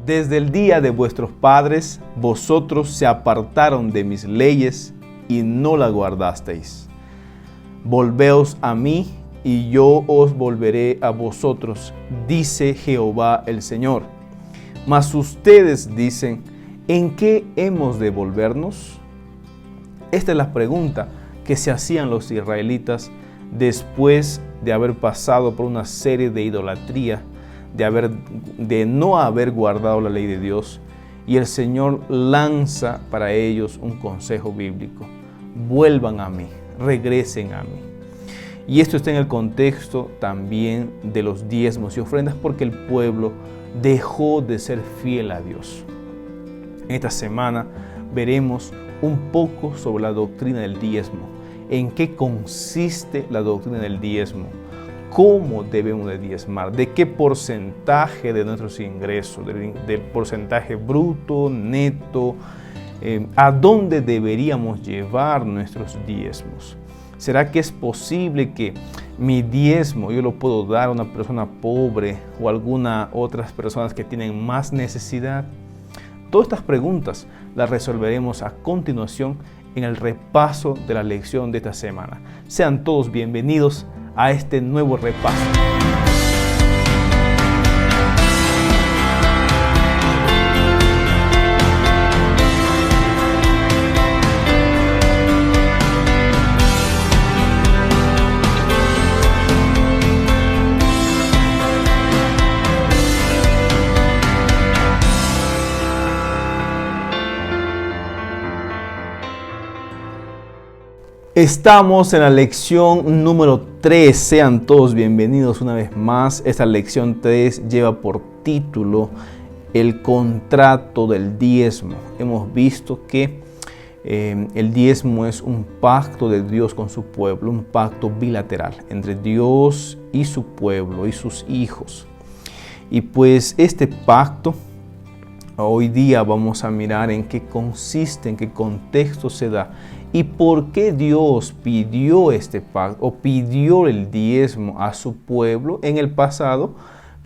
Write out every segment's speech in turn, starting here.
Desde el día de vuestros padres, vosotros se apartaron de mis leyes y no las guardasteis. Volveos a mí y yo os volveré a vosotros, dice Jehová el Señor. Mas ustedes dicen, ¿en qué hemos de volvernos? Esta es la pregunta que se hacían los israelitas después de haber pasado por una serie de idolatría, de no haber guardado la ley de Dios. Y el Señor lanza para ellos un consejo bíblico: vuelvan a mí, regresen a mí. Y esto está en el contexto también de los diezmos y ofrendas, porque el pueblo dejó de ser fiel a Dios. Esta semana veremos un poco sobre la doctrina del diezmo, en qué consiste la doctrina del diezmo, cómo debemos de diezmar, de qué porcentaje de nuestros ingresos, del porcentaje bruto, neto, a dónde deberíamos llevar nuestros diezmos. ¿Será que es posible que mi diezmo yo lo puedo dar a una persona pobre o a algunas otras personas que tienen más necesidad? Todas estas preguntas las resolveremos a continuación en el repaso de la lección de esta semana. Sean todos bienvenidos a este nuevo repaso. Estamos en la lección número 3. Sean todos bienvenidos una vez más. Esta lección 3 lleva por título el contrato del diezmo. Hemos visto que el diezmo es un pacto de Dios con su pueblo, un pacto bilateral entre Dios y su pueblo y sus hijos. Y pues este pacto, hoy día vamos a mirar en qué consiste, en qué contexto se da y por qué Dios pidió este pacto o pidió el diezmo a su pueblo en el pasado,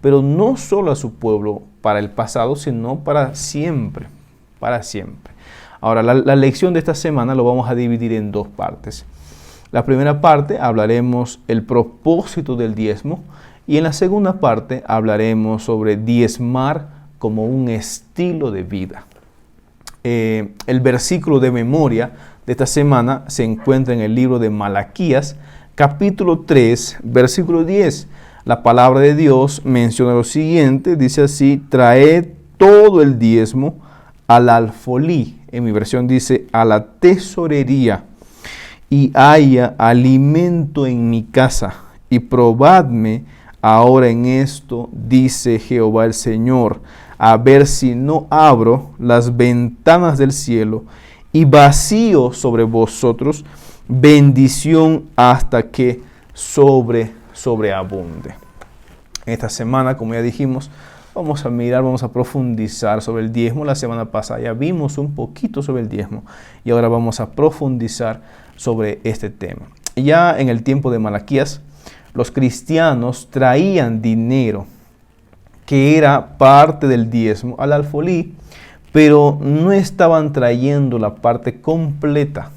pero no solo a su pueblo para el pasado, sino para siempre, para siempre. Ahora, la lección de esta semana lo vamos a dividir en dos partes. La primera parte hablaremos el propósito del diezmo y en la segunda parte hablaremos sobre diezmar como un estilo de vida. El versículo de memoria de esta semana se encuentra en el libro de Malaquías, capítulo 3, versículo 10. La palabra de Dios menciona lo siguiente, dice así: traed todo el diezmo al alfolí. En mi versión dice a la tesorería, y haya alimento en mi casa, y probadme ahora en esto, dice Jehová el Señor, a ver si no abro las ventanas del cielo y vacío sobre vosotros bendición hasta que sobreabunde. Esta semana, como ya dijimos, vamos a profundizar sobre el diezmo. La semana pasada ya vimos un poquito sobre el diezmo y ahora vamos a profundizar sobre este tema. Ya en el tiempo de Malaquías, los cristianos traían dinero que era parte del diezmo al alfolí, pero no estaban trayendo la parte completa,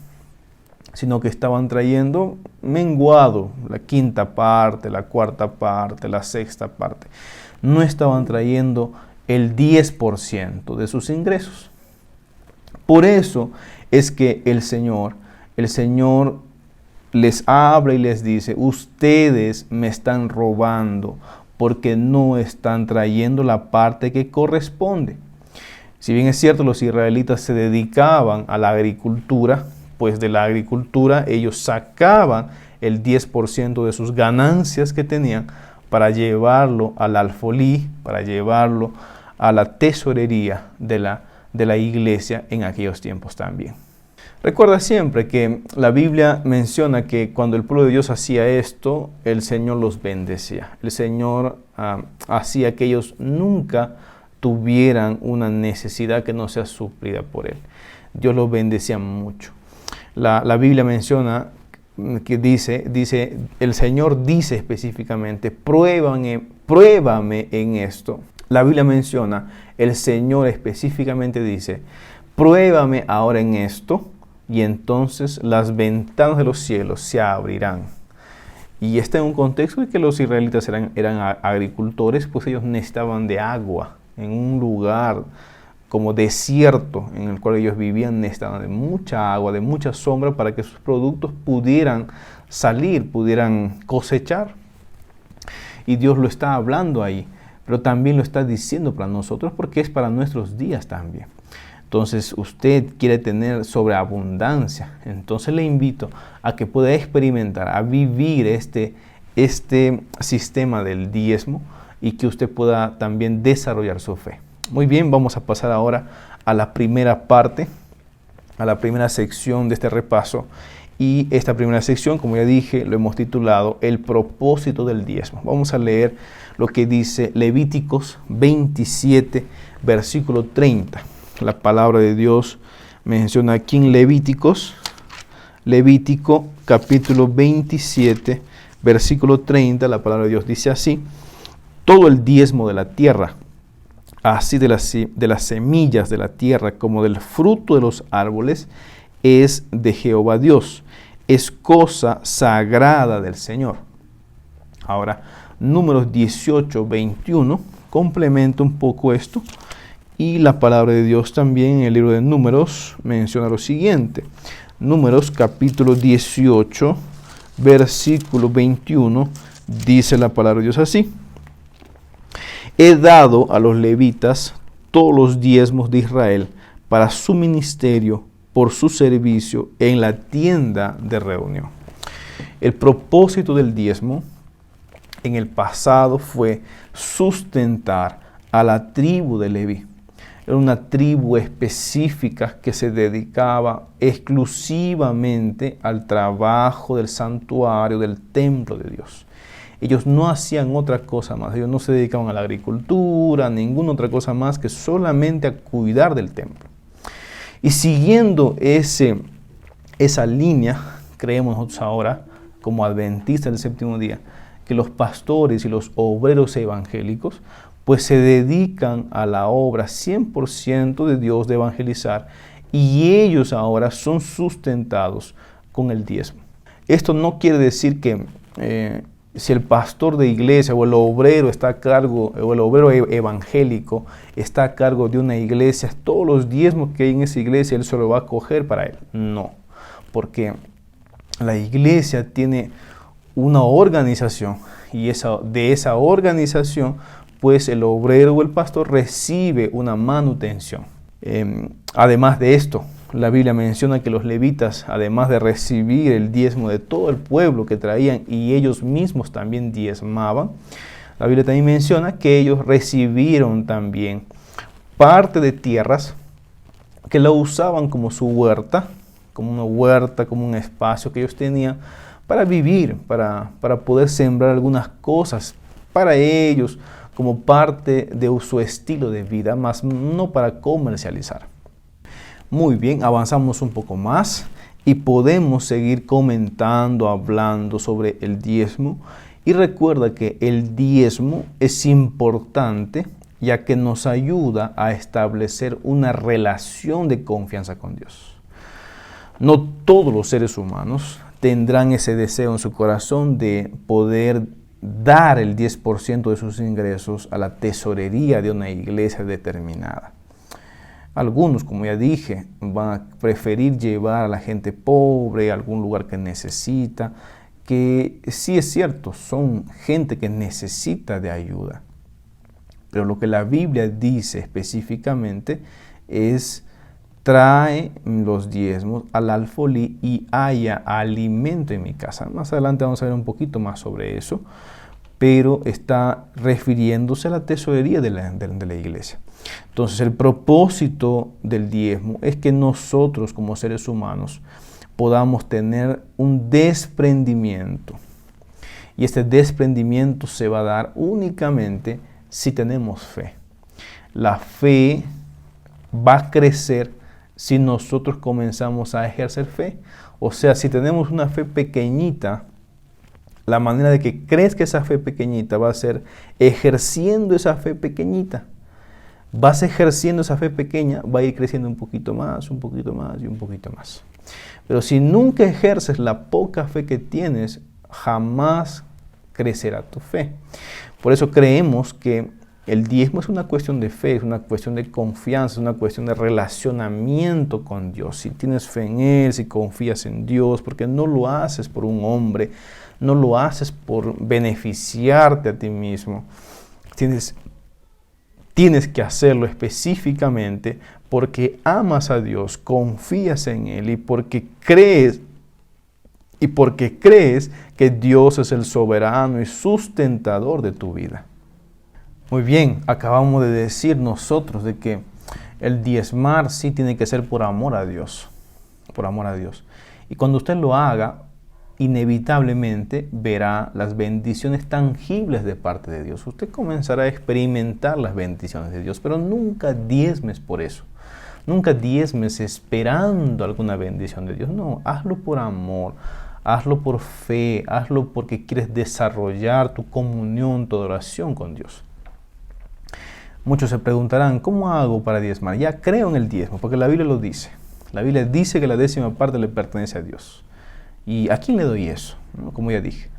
sino que estaban trayendo menguado, la quinta parte, la cuarta parte, la sexta parte. No estaban trayendo el 10% de sus ingresos. Por eso es que el Señor les habla y les dice: ustedes me están robando porque no están trayendo la parte que corresponde. Si bien es cierto, los israelitas se dedicaban a la agricultura, pues de la agricultura ellos sacaban el 10% de sus ganancias que tenían para llevarlo al alfolí, para llevarlo a la tesorería de la iglesia en aquellos tiempos también. Recuerda siempre que la Biblia menciona que cuando el pueblo de Dios hacía esto, el Señor los bendecía. El Señor hacía que ellos nunca tuvieran una necesidad que no sea suplida por Él. Dios los bendecía mucho. La Biblia menciona que dice, el Señor dice específicamente: pruébame en esto, La Biblia menciona, el Señor específicamente dice, pruébame ahora en esto y entonces las ventanas de los cielos se abrirán. Y está en un contexto de que los israelitas eran agricultores, pues ellos necesitaban de agua en un lugar como desierto en el cual ellos vivían, necesitaban de mucha agua, de mucha sombra para que sus productos pudieran salir, pudieran cosechar. Y Dios lo está hablando ahí, pero también lo está diciendo para nosotros porque es para nuestros días también. Entonces usted quiere tener sobreabundancia, entonces le invito a que pueda experimentar, a vivir este sistema del diezmo y que usted pueda también desarrollar su fe. Muy bien, vamos a pasar ahora a la primera parte, a la primera sección de este repaso. Y esta primera sección, como ya dije, lo hemos titulado El propósito del diezmo. Vamos a leer lo que dice Levíticos 27, versículo 30. La palabra de Dios menciona aquí en Levítico capítulo 27, versículo 30, la palabra de Dios dice así: todo el diezmo de la tierra, así de las semillas de la tierra como del fruto de los árboles, es de Jehová Dios, es cosa sagrada del Señor. Ahora, Números 18, 21 complementa un poco esto. Y la palabra de Dios también en el libro de Números menciona lo siguiente. Números capítulo 18, versículo 21, dice la palabra de Dios así: he dado a los levitas todos los diezmos de Israel para su ministerio, por su servicio en la tienda de reunión. El propósito del diezmo en el pasado fue sustentar a la tribu de Leví. Era una tribu específica que se dedicaba exclusivamente al trabajo del santuario, del templo de Dios. Ellos no hacían otra cosa más, ellos no se dedicaban a la agricultura, a ninguna otra cosa más que solamente a cuidar del templo. Y siguiendo esa línea, creemos nosotros ahora, como adventistas del séptimo día, que los pastores y los obreros evangélicos pues se dedican a la obra 100% de Dios de evangelizar, y ellos ahora son sustentados con el diezmo. Esto no quiere decir que si el pastor de iglesia o el obrero está a cargo, o el obrero evangélico está a cargo de una iglesia, todos los diezmos que hay en esa iglesia él se lo va a coger para él. No, porque la iglesia tiene una organización y de esa organización pues el obrero o el pastor recibe una manutención. Además de esto, la Biblia menciona que los levitas, además de recibir el diezmo de todo el pueblo que traían y ellos mismos también diezmaban, la Biblia también menciona que ellos recibieron también parte de tierras que la usaban como su huerta, como una huerta, como un espacio que ellos tenían para vivir, para poder sembrar algunas cosas para ellos, como parte de su estilo de vida, más no para comercializar. Muy bien, avanzamos un poco más y podemos seguir comentando, hablando sobre el diezmo. Y recuerda que el diezmo es importante ya que nos ayuda a establecer una relación de confianza con Dios. No todos los seres humanos tendrán ese deseo en su corazón de poder dar el 10% de sus ingresos a la tesorería de una iglesia determinada. Algunos, como ya dije, van a preferir llevar a la gente pobre a algún lugar que necesita, que sí es cierto, son gente que necesita de ayuda. Pero lo que la Biblia dice específicamente es: trae los diezmos al alfolí y haya alimento en mi casa. Más adelante vamos a ver un poquito más sobre eso, pero está refiriéndose a la tesorería de la iglesia. Entonces, el propósito del diezmo es que nosotros como seres humanos podamos tener un desprendimiento. Y este desprendimiento se va a dar únicamente si tenemos fe. La fe va a crecer si nosotros comenzamos a ejercer fe. O sea, si tenemos una fe pequeñita, La manera de que crezca esa fe pequeñita va a ser ejerciendo esa fe pequeñita. Vas ejerciendo esa fe pequeña, va a ir creciendo un poquito más, un poquito más y un poquito más. Pero si nunca ejerces la poca fe que tienes, jamás crecerá tu fe. Por eso creemos que el diezmo es una cuestión de fe, es una cuestión de confianza, es una cuestión de relacionamiento con Dios. Si tienes fe en Él, si confías en Dios, porque no lo haces por un hombre, no lo haces por beneficiarte a ti mismo. Tienes que hacerlo específicamente porque amas a Dios, confías en Él y porque crees que Dios es el soberano y sustentador de tu vida. Muy bien, acabamos de decir nosotros de que el diezmar sí tiene que ser por amor a Dios, por amor a Dios. Y cuando usted lo haga, inevitablemente verá las bendiciones tangibles de parte de Dios. Usted comenzará a experimentar las bendiciones de Dios, pero nunca diezmes por eso. Nunca diezmes esperando alguna bendición de Dios. No, hazlo por amor, hazlo por fe, hazlo porque quieres desarrollar tu comunión, tu adoración con Dios. Muchos se preguntarán, ¿cómo hago para diezmar? Ya creo en el diezmo, porque la Biblia lo dice. La Biblia dice que la 10ª parte le pertenece a Dios. ¿Y a quién le doy eso? Como ya dije,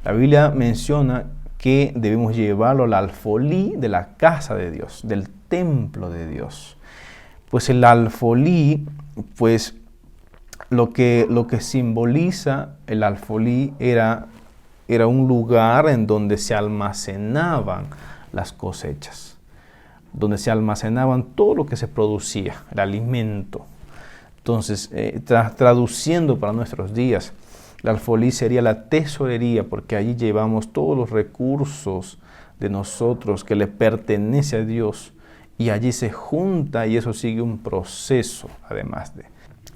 la Biblia menciona que debemos llevarlo al alfolí de la casa de Dios, del templo de Dios. Pues el alfolí, pues lo que simboliza el alfolí era un lugar en donde se almacenaban las cosechas, donde se almacenaban todo lo que se producía, el alimento. Entonces, traduciendo para nuestros días, el alfolí sería la tesorería, porque allí llevamos todos los recursos de nosotros que le pertenece a Dios, y allí se junta y eso sigue un proceso, además de.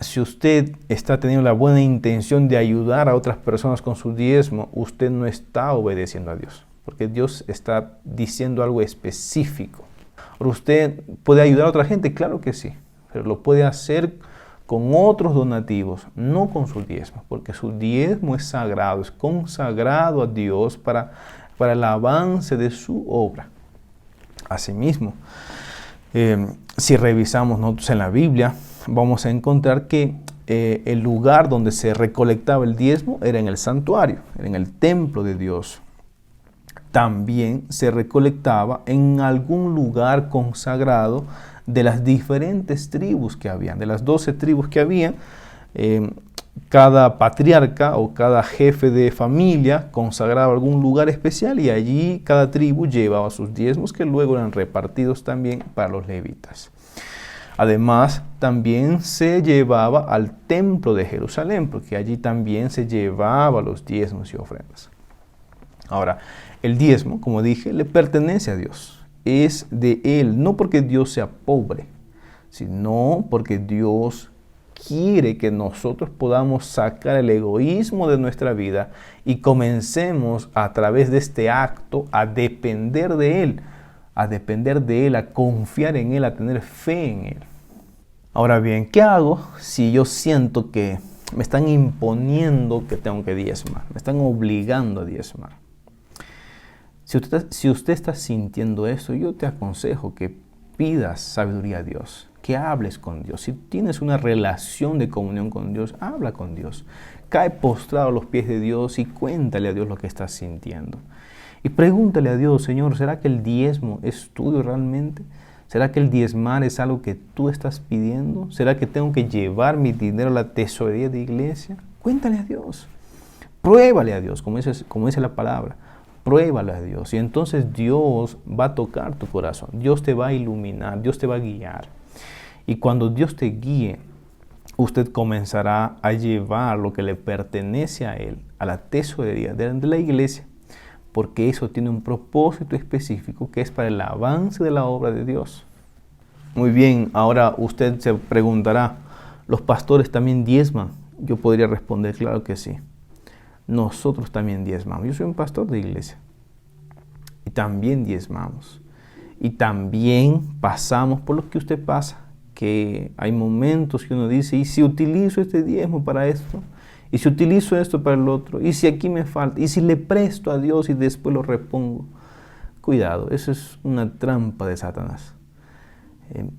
Si usted está teniendo la buena intención de ayudar a otras personas con su diezmo, usted no está obedeciendo a Dios, porque Dios está diciendo algo específico. Ahora, ¿usted puede ayudar a otra gente? Claro que sí, pero lo puede hacer con otros donativos, no con su diezmo, porque su diezmo es sagrado, es consagrado a Dios para el avance de su obra. Asimismo, si revisamos nosotros en la Biblia, vamos a encontrar que el lugar donde se recolectaba el diezmo era en el santuario, era en el templo de Dios. También se recolectaba en algún lugar consagrado de las diferentes tribus que habían, de las 12 tribus que había. Cada patriarca o cada jefe de familia consagraba algún lugar especial y allí cada tribu llevaba sus diezmos que luego eran repartidos también para los levitas. Además, también se llevaba al templo de Jerusalén, porque allí también se llevaba los diezmos y ofrendas. Ahora, el diezmo, como dije, le pertenece a Dios. Es de Él, no porque Dios sea pobre, sino porque Dios quiere que nosotros podamos sacar el egoísmo de nuestra vida y comencemos a través de este acto a depender de Él, a confiar en Él, a tener fe en Él. Ahora bien, ¿qué hago si yo siento que me están imponiendo que tengo que diezmar? Me están obligando a diezmar. Si usted está sintiendo eso, yo te aconsejo que pidas sabiduría a Dios, que hables con Dios. Si tienes una relación de comunión con Dios, habla con Dios. Cae postrado a los pies de Dios y cuéntale a Dios lo que estás sintiendo. Y pregúntale a Dios, Señor, ¿será que el diezmo es tuyo realmente? ¿Será que el diezmar es algo que tú estás pidiendo? ¿Será que tengo que llevar mi dinero a la tesorería de iglesia? Cuéntale a Dios. Pruébale a Dios, como dice la palabra. Pruébale a Dios y entonces Dios va a tocar tu corazón. Dios te va a iluminar, Dios te va a guiar. Y cuando Dios te guíe, usted comenzará a llevar lo que le pertenece a Él, a la tesorería de la iglesia, porque eso tiene un propósito específico que es para el avance de la obra de Dios. Muy bien, ahora usted se preguntará, ¿los pastores también diezman? Yo podría responder, claro que sí. Nosotros también diezmamos. Yo soy un pastor de iglesia y también diezmamos. Y también pasamos por lo que usted pasa, que hay momentos que uno dice, ¿y si utilizo este diezmo para esto? ¿Y si utilizo esto para el otro? ¿Y si aquí me falta? ¿Y si le presto a Dios y después lo repongo? Cuidado, eso es una trampa de Satanás.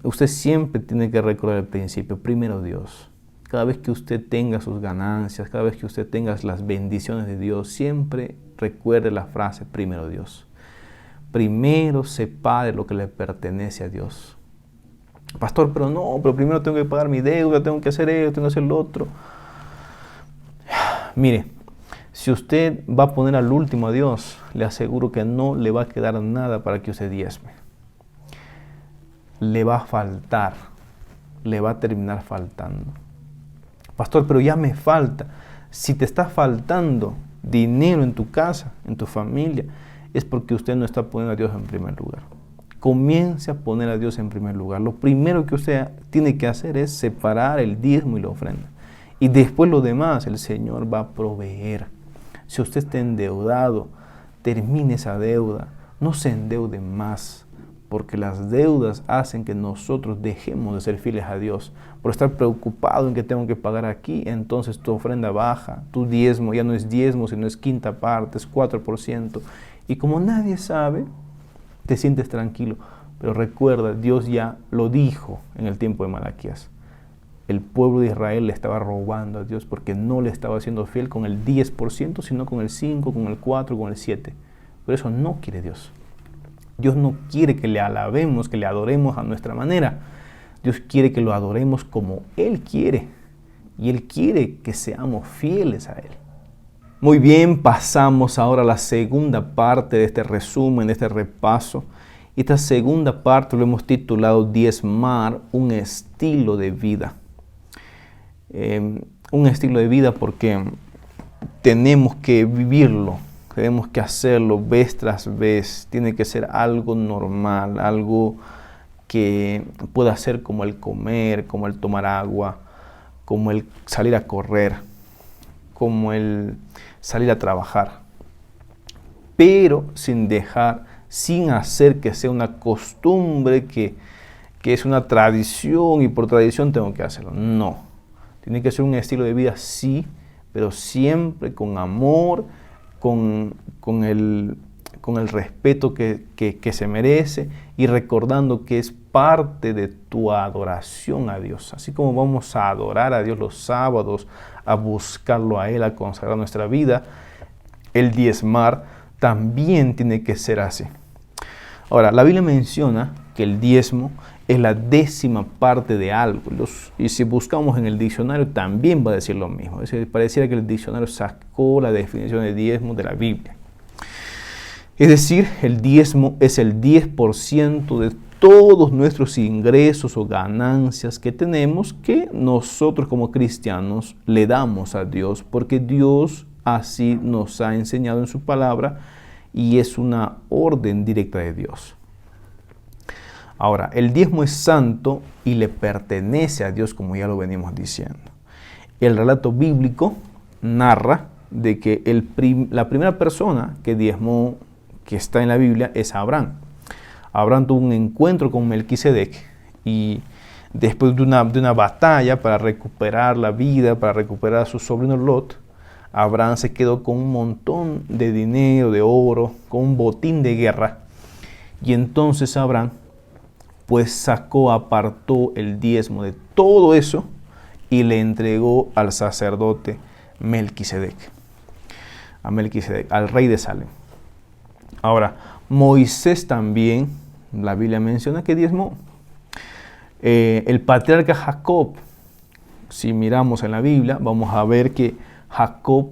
Usted siempre tiene que recordar el principio, primero Dios. Cada vez que usted tenga sus ganancias, cada vez que usted tenga las bendiciones de Dios, siempre recuerde la frase, primero Dios. Primero separe lo que le pertenece a Dios. Pastor, pero primero tengo que pagar mi deuda, tengo que hacer esto, tengo que hacer lo otro. Mire, si usted va a poner al último a Dios, le aseguro que no le va a quedar nada para que usted diezme. Le va a faltar, le va a terminar faltando. Pastor, pero ya me falta. Si te está faltando dinero en tu casa, en tu familia, es porque usted no está poniendo a Dios en primer lugar. Comience a poner a Dios en primer lugar. Lo primero que usted tiene que hacer es separar el diezmo y la ofrenda. Y después lo demás, el Señor va a proveer. Si usted está endeudado, termine esa deuda. No se endeude más, porque las deudas hacen que nosotros dejemos de ser fieles a Dios. Por estar preocupado en que tengo que pagar aquí, entonces tu ofrenda baja, tu diezmo ya no es diezmo, sino es quinta parte, es 4%. Y como nadie sabe, te sientes tranquilo. Pero recuerda, Dios ya lo dijo en el tiempo de Malaquías. El pueblo de Israel le estaba robando a Dios porque no le estaba siendo fiel con el 10%, sino con el 5%, con el 4%, con el 7%. Pero eso no quiere Dios. Dios no quiere que le alabemos, que le adoremos a nuestra manera. Dios quiere que lo adoremos como Él quiere. Y Él quiere que seamos fieles a Él. Muy bien, pasamos ahora a la segunda parte de este resumen, de este repaso. Esta segunda parte lo hemos titulado Diezmar, un estilo de vida. Un estilo de vida porque tenemos que vivirlo, tenemos que hacerlo vez tras vez. Tiene que ser algo normal, algo que pueda ser como el comer, como el tomar agua, como el salir a correr, como el salir a trabajar, pero sin hacer que sea una costumbre, que es una tradición y por tradición tengo que hacerlo. No. Tiene que ser un estilo de vida, sí, pero siempre con amor, con el respeto que se merece y recordando que es parte de tu adoración a Dios. Así como vamos a adorar a Dios los sábados, a buscarlo a Él, a consagrar nuestra vida, el diezmar también tiene que ser así. Ahora, la Biblia menciona que el diezmo es la 10ª parte de algo. Y si buscamos en el diccionario también va a decir lo mismo. Es decir, pareciera que el diccionario sacó la definición de diezmo de la Biblia. Es decir, el diezmo es el 10% de todos nuestros ingresos o ganancias que tenemos, que nosotros como cristianos le damos a Dios, porque Dios así nos ha enseñado en su palabra y es una orden directa de Dios. Ahora, el diezmo es santo y le pertenece a Dios, como ya lo venimos diciendo. El relato bíblico narra de que la primera persona que diezmó, que está en la Biblia, es Abraham. Abraham tuvo un encuentro con Melquisedec y después de una batalla para recuperar la vida, para recuperar a su sobrino Lot, Abraham se quedó con un montón de dinero, de oro, con un botín de guerra. Y entonces Abraham pues apartó el diezmo de todo eso y le entregó al sacerdote Melquisedec, al rey de Salem. Ahora, Moisés también, la Biblia menciona que diezmó. El patriarca Jacob, si miramos en la Biblia, vamos a ver que Jacob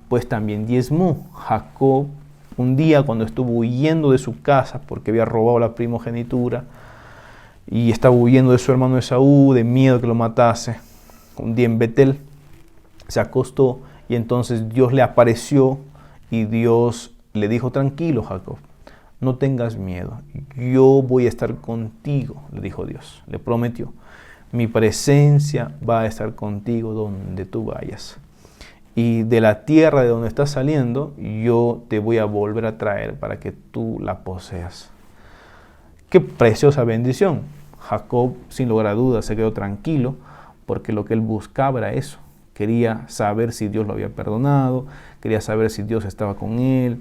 pues también diezmó. Jacob, un día cuando estuvo huyendo de su casa porque había robado la primogenitura, y estaba huyendo de su hermano Esaú, de miedo que lo matase. Un día en Betel se acostó y entonces Dios le apareció y Dios le dijo: tranquilo, Jacob, no tengas miedo, yo voy a estar contigo, le dijo Dios, le prometió. Mi presencia va a estar contigo donde tú vayas. Y de la tierra de donde estás saliendo, yo te voy a volver a traer para que tú la poseas. Qué preciosa bendición. Jacob, sin lugar a dudas, se quedó tranquilo porque lo que él buscaba era eso, Quería saber si Dios lo había perdonado, quería saber si Dios estaba con él.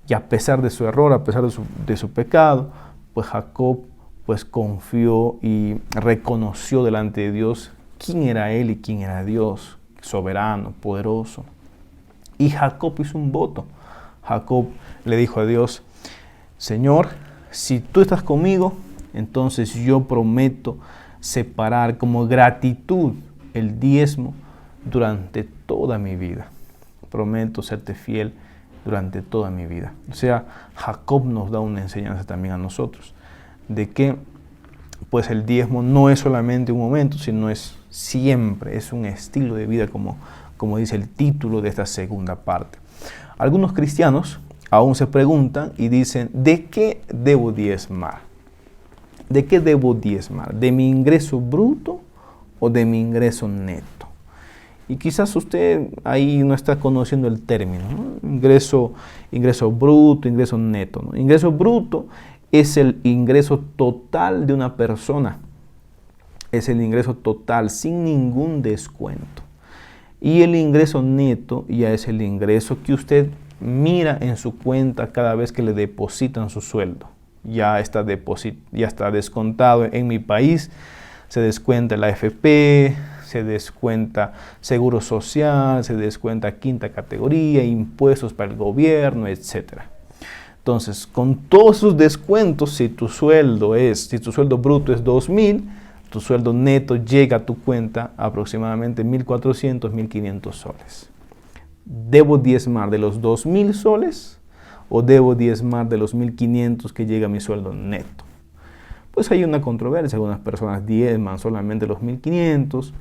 Y a pesar de su error, a pesar de su pecado, pues Jacob pues confió y reconoció delante de Dios quién era él y quién era Dios, soberano, poderoso. Y Jacob hizo un voto. Jacob le dijo a Dios: Señor, si tú estás conmigo, entonces yo prometo separar como gratitud el diezmo durante toda mi vida. Prometo serte fiel durante toda mi vida. O sea, Jacob nos da una enseñanza también a nosotros, de que pues el diezmo no es solamente un momento, sino es siempre, es un estilo de vida, como dice el título de esta segunda parte. Algunos cristianos aún se preguntan y dicen: ¿de qué debo diezmar? ¿De qué debo diezmar? ¿De mi ingreso bruto o de mi ingreso neto? Y quizás usted ahí no está conociendo el término, ¿no? Ingreso bruto, ingreso neto, ¿no? Ingreso bruto es el ingreso total de una persona. Es el ingreso total, sin ningún descuento. Y el ingreso neto ya es el ingreso que usted mira en su cuenta cada vez que le depositan su sueldo. Ya está descontado. En mi país se descuenta la AFP, se descuenta seguro social, se descuenta quinta categoría, impuestos para el gobierno, etc. Entonces, con todos sus descuentos, si tu sueldo bruto es 2,000, tu sueldo neto llega a tu cuenta aproximadamente 1.400, 1.500 soles. ¿Debo diezmar de los 2,000 soles o debo diezmar de los 1.500 que llega a mi sueldo neto? Pues hay una controversia. Algunas personas diezman solamente los 1.500,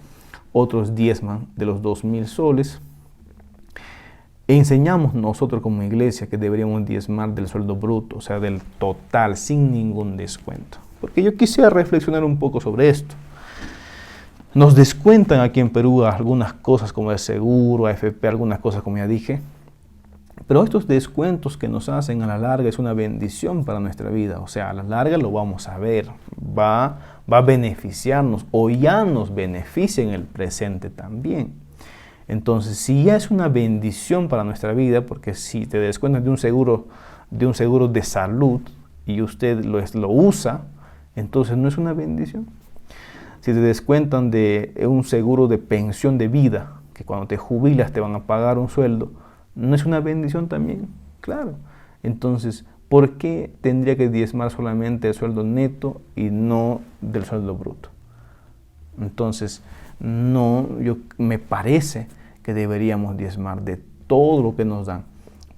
otros diezman de los 2,000 soles. Enseñamos nosotros como iglesia que deberíamos diezmar del sueldo bruto, o sea, del total, sin ningún descuento. Porque yo quisiera reflexionar un poco sobre esto. Nos descuentan aquí en Perú algunas cosas como el seguro, AFP, algunas cosas como ya dije. Pero estos descuentos que nos hacen a la larga es una bendición para nuestra vida. O sea, a la larga lo vamos a ver. Va a beneficiarnos o ya nos beneficia en el presente también. Entonces, si ya es una bendición para nuestra vida, porque si te descuentan de un seguro de salud y usted lo usa, entonces no es una bendición. Si te descuentan de un seguro de pensión de vida, que cuando te jubilas te van a pagar un sueldo, ¿no es una bendición también? Claro. Entonces, ¿por qué tendría que diezmar solamente el sueldo neto y no del sueldo bruto? Entonces, me parece que deberíamos diezmar de todo lo que nos dan,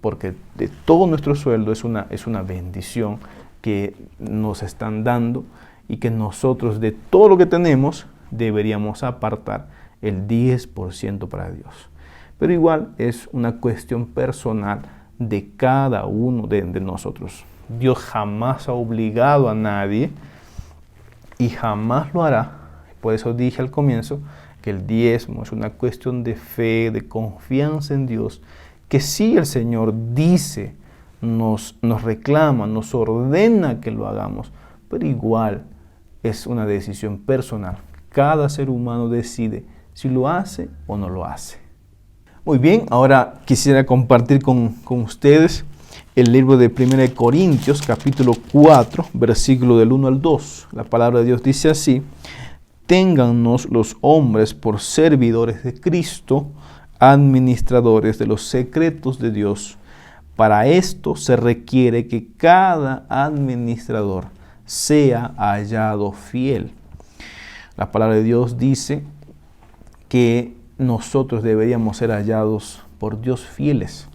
porque de todo nuestro sueldo es una bendición que nos están dando y que nosotros de todo lo que tenemos deberíamos apartar el 10% para Dios. Pero igual es una cuestión personal de cada uno de nosotros. Dios jamás ha obligado a nadie y jamás lo hará. Por eso dije al comienzo que el diezmo es una cuestión de fe, de confianza en Dios, que si el Señor dice, nos reclama, nos ordena que lo hagamos, pero igual es una decisión personal. Cada ser humano decide si lo hace o no lo hace. Muy bien, ahora quisiera compartir con ustedes el libro de 1 Corintios, capítulo 4, versículo del 1 al 2. La palabra de Dios dice así: téngannos los hombres por servidores de Cristo, administradores de los secretos de Dios. Para esto se requiere que cada administrador sea hallado fiel. La palabra de Dios dice que nosotros deberíamos ser hallados por Dios fieles.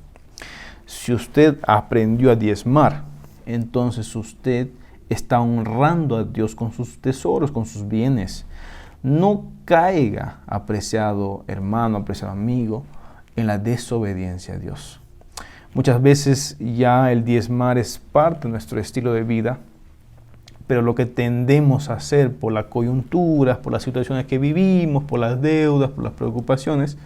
Si usted aprendió a diezmar, entonces usted está honrando a Dios con sus tesoros, con sus bienes. No caiga, apreciado hermano, apreciado amigo, en la desobediencia a Dios. Muchas veces ya el diezmar es parte de nuestro estilo de vida, pero lo que tendemos a hacer por las coyunturas, por las situaciones que vivimos, por las deudas, por las preocupaciones,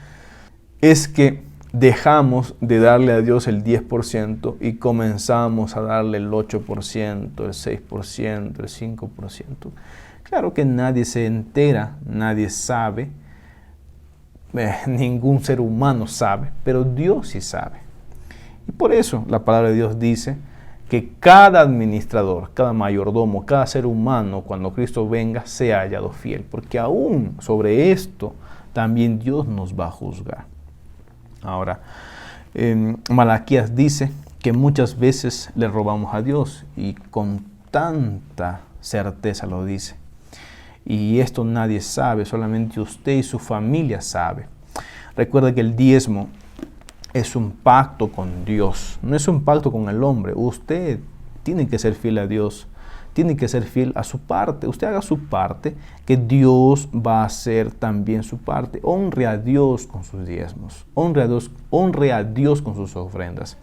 es que dejamos de darle a Dios el 10% y comenzamos a darle el 8%, el 6%, el 5%. Claro que nadie se entera, nadie sabe ningún ser humano sabe, pero Dios sí sabe. Y por eso la palabra de Dios dice que cada administrador, cada mayordomo, cada ser humano, cuando Cristo venga, sea hallado fiel, porque aún sobre esto también Dios nos va a juzgar. Ahora, Malaquías dice que muchas veces le robamos a Dios y con tanta certeza lo dice. Y esto nadie sabe, solamente usted y su familia sabe. Recuerda que el diezmo es un pacto con Dios, no es un pacto con el hombre. Usted tiene que ser fiel a Dios, tiene que ser fiel a su parte. Usted haga su parte, que Dios va a hacer también su parte. Honre a Dios con sus diezmos, honre a Dios con sus ofrendas.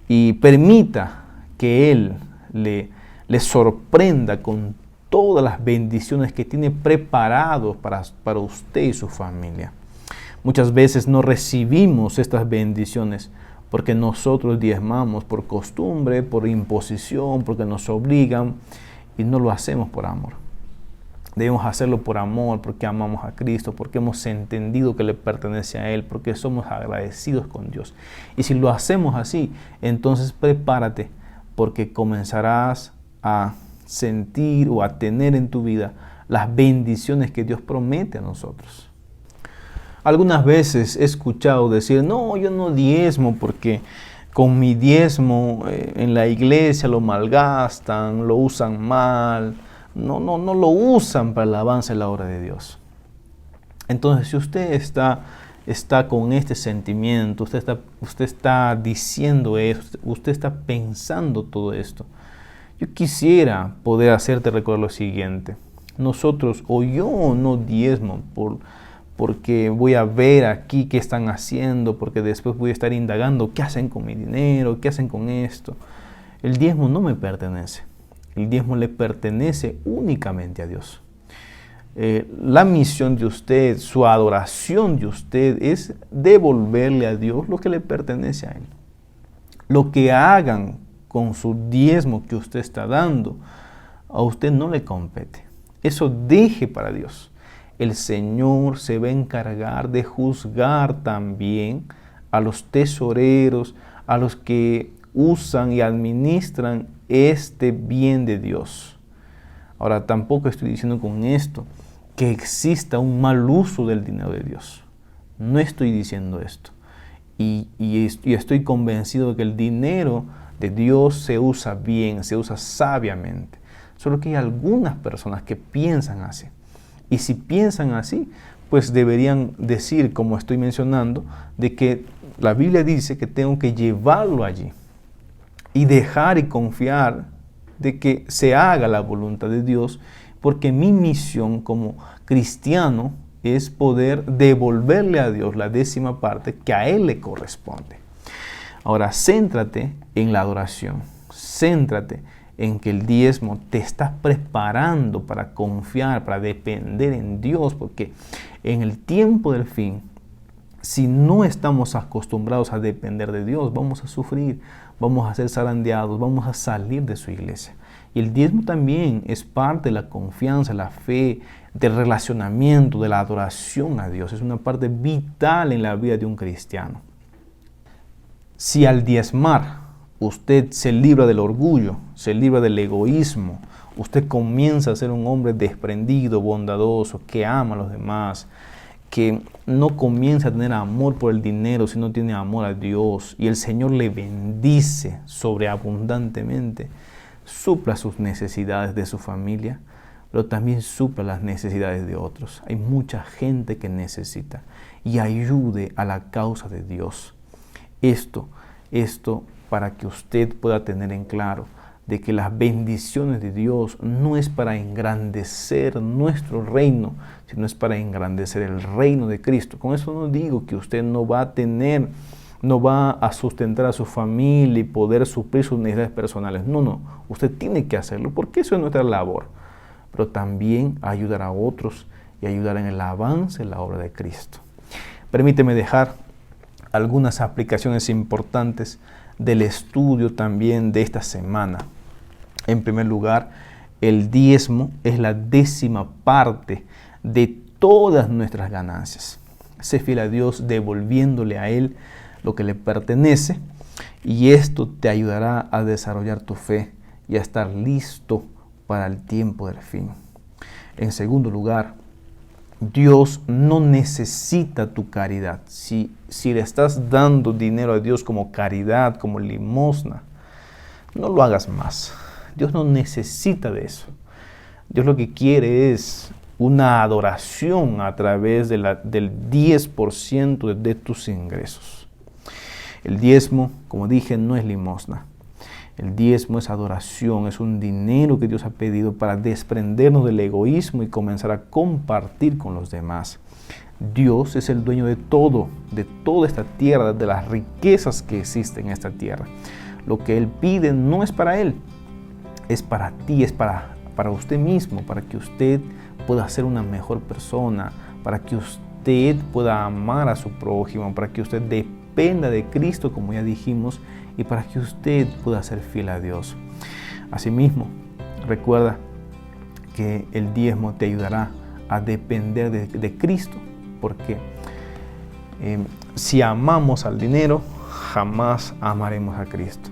Y permita que Él le sorprenda con todas las bendiciones que tiene preparado para usted y su familia. Muchas veces no recibimos estas bendiciones porque nosotros diezmamos por costumbre, por imposición, porque nos obligan y no lo hacemos por amor. Debemos hacerlo por amor, porque amamos a Cristo, porque hemos entendido que le pertenece a Él, porque somos agradecidos con Dios. Y si lo hacemos así, entonces prepárate, porque comenzarás a sentir o a tener en tu vida las bendiciones que Dios promete a nosotros. Algunas veces he escuchado decir, no, yo no diezmo porque con mi diezmo en la iglesia lo malgastan, lo usan mal, no lo usan para el avance de la obra de Dios. Entonces, si usted está con este sentimiento, usted está diciendo esto, usted está pensando todo esto, yo quisiera poder hacerte recordar lo siguiente. Nosotros, o yo no diezmo porque voy a ver aquí qué están haciendo, porque después voy a estar indagando qué hacen con mi dinero, qué hacen con esto. El diezmo no me pertenece. El diezmo le pertenece únicamente a Dios. La misión de usted, su adoración de usted es devolverle a Dios lo que le pertenece a Él. Lo que hagan con su diezmo que usted está dando, a usted no le compete. Eso deje para Dios. El Señor se va a encargar de juzgar también a los tesoreros, a los que usan y administran este bien de Dios. Ahora, tampoco estoy diciendo con esto que exista un mal uso del dinero de Dios. No estoy diciendo esto. Y estoy convencido de que el dinero de Dios se usa bien, se usa sabiamente. Solo que hay algunas personas que piensan así. Y si piensan así, pues deberían decir, como estoy mencionando, de que la Biblia dice que tengo que llevarlo allí y dejar y confiar de que se haga la voluntad de Dios, porque mi misión como cristiano es poder devolverle a Dios la 10ª parte que a Él le corresponde. Ahora, céntrate en la adoración, céntrate en que el diezmo te está preparando para confiar, para depender en Dios, porque en el tiempo del fin, si no estamos acostumbrados a depender de Dios, vamos a sufrir, vamos a ser zarandeados, vamos a salir de su iglesia. Y el diezmo también es parte de la confianza, la fe, del relacionamiento, de la adoración a Dios. Es una parte vital en la vida de un cristiano. Si al diezmar usted se libra del orgullo, se libra del egoísmo, usted comienza a ser un hombre desprendido, bondadoso, que ama a los demás, que no comienza a tener amor por el dinero, sino tiene amor a Dios, y el Señor le bendice sobreabundantemente, supla sus necesidades de su familia, pero también supla las necesidades de otros. Hay mucha gente que necesita y ayude a la causa de Dios. Esto para que usted pueda tener en claro de que las bendiciones de Dios no es para engrandecer nuestro reino, sino es para engrandecer el reino de Cristo. Con eso no digo que usted no va a sustentar a su familia y poder suplir sus necesidades personales. No, usted tiene que hacerlo porque eso es nuestra labor, pero también ayudar a otros y ayudar en el avance de la obra de Cristo. Permíteme dejar algunas aplicaciones importantes del estudio también de esta semana. En primer lugar, el diezmo es la 10ª parte de todas nuestras ganancias. Sé fiel a Dios devolviéndole a Él lo que le pertenece, y esto te ayudará a desarrollar tu fe y a estar listo para el tiempo del fin. En segundo lugar, Dios no necesita tu caridad. Si le estás dando dinero a Dios como caridad, como limosna, no lo hagas más. Dios no necesita de eso. Dios lo que quiere es una adoración a través del 10% de tus ingresos. El diezmo, como dije, no es limosna. El diezmo es adoración, es un dinero que Dios ha pedido para desprendernos del egoísmo y comenzar a compartir con los demás. Dios es el dueño de toda esta tierra, de las riquezas que existen en esta tierra. Lo que Él pide no es para Él, es para ti, es para usted mismo, para que usted pueda ser una mejor persona, para que usted pueda amar a su prójimo, para que usted dependa de Cristo, como ya dijimos, y para que usted pueda ser fiel a Dios. Asimismo, recuerda que el diezmo te ayudará a depender de Cristo, porque si amamos al dinero, jamás amaremos a Cristo.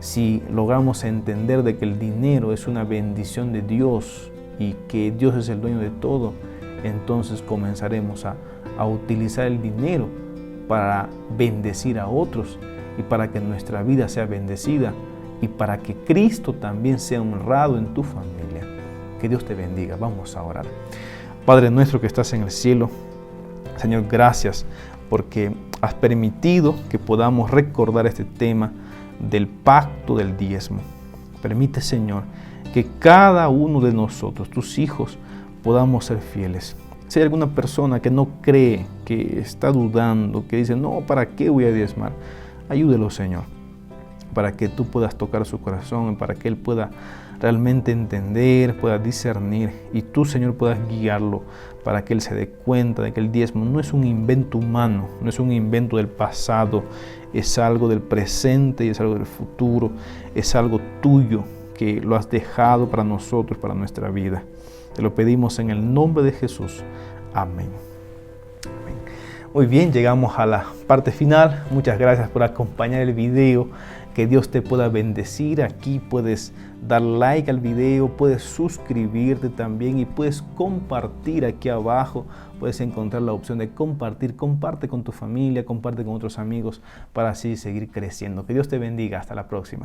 Si logramos entender de que el dinero es una bendición de Dios y que Dios es el dueño de todo, entonces comenzaremos a utilizar el dinero para bendecir a otros y para que nuestra vida sea bendecida y para que Cristo también sea honrado en tu familia. Que Dios te bendiga. Vamos a orar. Padre nuestro que estás en el cielo, Señor, gracias porque has permitido que podamos recordar este tema del pacto del diezmo. Permite, Señor, que cada uno de nosotros, tus hijos, podamos ser fieles. Si hay alguna persona que no cree, que está dudando, que dice, no, ¿para qué voy a diezmar? Ayúdelo, Señor, para que tú puedas tocar su corazón, para que él pueda realmente entender, pueda discernir, y tú, Señor, puedas guiarlo para que él se dé cuenta de que el diezmo no es un invento humano, no es un invento del pasado, es algo del presente y es algo del futuro, es algo tuyo que lo has dejado para nosotros, para nuestra vida. Te lo pedimos en el nombre de Jesús. Amén. Muy bien, llegamos a la parte final. Muchas gracias por acompañar el video. Que Dios te pueda bendecir. Aquí puedes dar like al video, puedes suscribirte también y puedes compartir aquí abajo. Puedes encontrar la opción de compartir. Comparte con tu familia, comparte con otros amigos para así seguir creciendo. Que Dios te bendiga. Hasta la próxima.